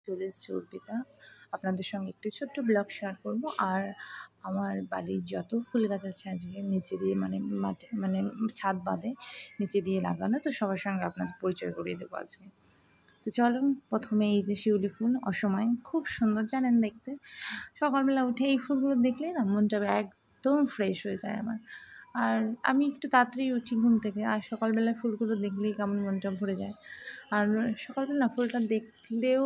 চলে এসেছে অর্পিতা। আপনাদের সঙ্গে একটি ছোট্ট ব্লগ শেয়ার করব। আর আমার বাড়ির যত ফুল গাছ আছে আজকে নিচে দিয়ে মাটি ছাদ বাঁধে নিচে দিয়ে লাগানো, তো সবার সঙ্গে আপনাদের পরিচয় করিয়ে দেবো আজকে। তো চলো, প্রথমে এই যে শিউলি ফুল অসময় খুব সুন্দর জানেন দেখতে। সকালবেলা উঠে এই ফুলগুলো দেখলে না মনটা একদম ফ্রেশ হয়ে যায় আমার। আর আমি একটু তাড়াতাড়ি উঠি ঘুম থেকে, আর সকালবেলায় ফুলগুলো দেখলেই কেমন মনটা ভরে যায়। আর সকালবেলা না ফুলটা দেখলেও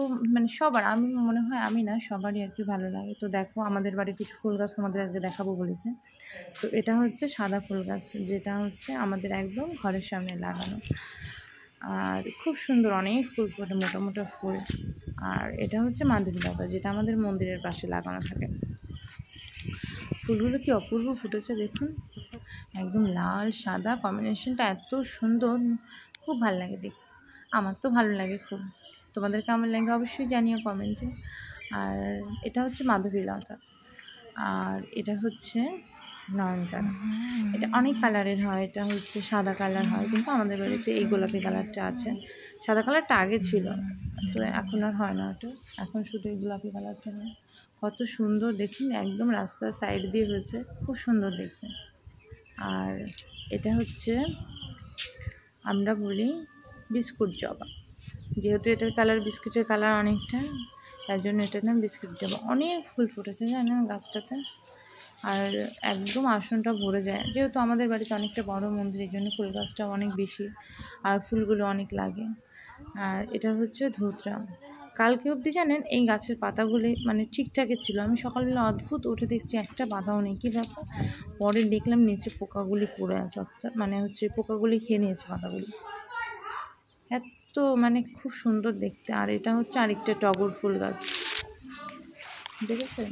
সবার, আমি মনে হয় আমি না সবারই আর কি ভালো লাগে। তো দেখো, আমাদের বাড়ির কিছু ফুল গাছ তোমাদের আজকে দেখাবো বলেছে। তো এটা হচ্ছে সাদা ফুল গাছ, যেটা হচ্ছে আমাদের একদম ঘরের সামনে লাগানো। আর খুব সুন্দর অনেক ফুল ফোটে, মোটা মোটা ফুল। আর এটা হচ্ছে মাধবীলতা, যেটা আমাদের মন্দিরের পাশে লাগানো থাকে। ফুলগুলো কি অপূর্ব ফুটেছে দেখুন, একদম লাল সাদা কম্বিনেশনটা এত সুন্দর, খুব ভালো লাগে দেখতে। আমার তো ভালো লাগে খুব। তোমাদের কেমন লাগে অবশ্যই জানিও কমেন্টে। আর এটা হচ্ছে মাধবীলতা, আর এটা হচ্ছে নয়নতারা। এটা অনেক কালারের হয়, এটা হচ্ছে সাদা কালার হয়, কিন্তু আমাদের বাড়িতে এই গোলাপি কালারটা আছে। সাদা কালারটা আগে ছিল, তো এখন আর হয় না ওটা, এখন শুধু এই গোলাপি কালারটা হয়। কত সুন্দর দেখুন, একদম রাস্তার সাইড দিয়ে হয়েছে, খুব সুন্দর দেখতে। আর এটা হচ্ছে আমরা বলি বিস্কুট জবা, যেহেতু এটার কালার বিস্কুটের কালার অনেকটা, তার জন্য এটার নাম বিস্কুট জবা। অনেক ফুল ফুটেছে জানেন গাছটাতে, আর একদম আসনটা ভরে যায়। যেহেতু আমাদের বাড়িতে অনেকটা বড় মন্দির, এই জন্য ফুল গাছটা অনেক বেশি, আর ফুলগুলো অনেক লাগে। আর এটা হচ্ছে ধুতরা। কালকে অবধি জানেন এই গাছের পাতাগুলি ঠিকঠাকই ছিল, আমি সকালবেলা অদ্ভুত উঠে দেখছি একটা পাতাও নেই, কী ব্যাপার। পরে দেখলাম নিচে পোকাগুলি পড়ে আছে, অর্থাৎ পোকাগুলি খেয়ে নিয়েছে পাতাগুলি। এত খুব সুন্দর দেখতে। আর এটা হচ্ছে আরেকটা টগর ফুল গাছ, দেখেছেন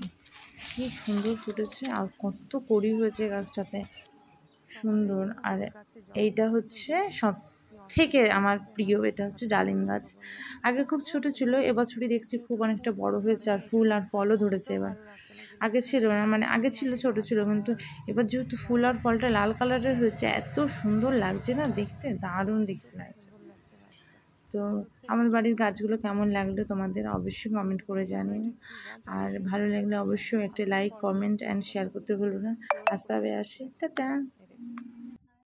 কি সুন্দর ফুটেছে, আর কত কড়ি হয়েছে গাছটাতে, সুন্দর। আর এইটা হচ্ছে সব থেকে আমার প্রিয়, এটা হচ্ছে ডালিম গাছ। আগে খুব ছোট ছিল, এবছরই দেখছি খুব অনেকটা বড় হয়েছে, আর ফুল আর ফলও ধরেছে এবার। আগে ছিল না, আগে ছিল ছোট ছিল, কিন্তু এবার যেহেতু ফুল আর ফলটা লাল কালারের হয়েছে, এত সুন্দর লাগছে না দেখতে, দারুণ দেখতে লাগছে। তো আমার বাড়ির গাছগুলো কেমন লাগলো তোমাদের অবশ্যই কমেন্ট করে জানিও। আর ভালো লাগলে অবশ্যই একটা লাইক, কমেন্ট অ্যান্ড শেয়ার করতে ভুলবে না। আজ তবে আসি, টাটা।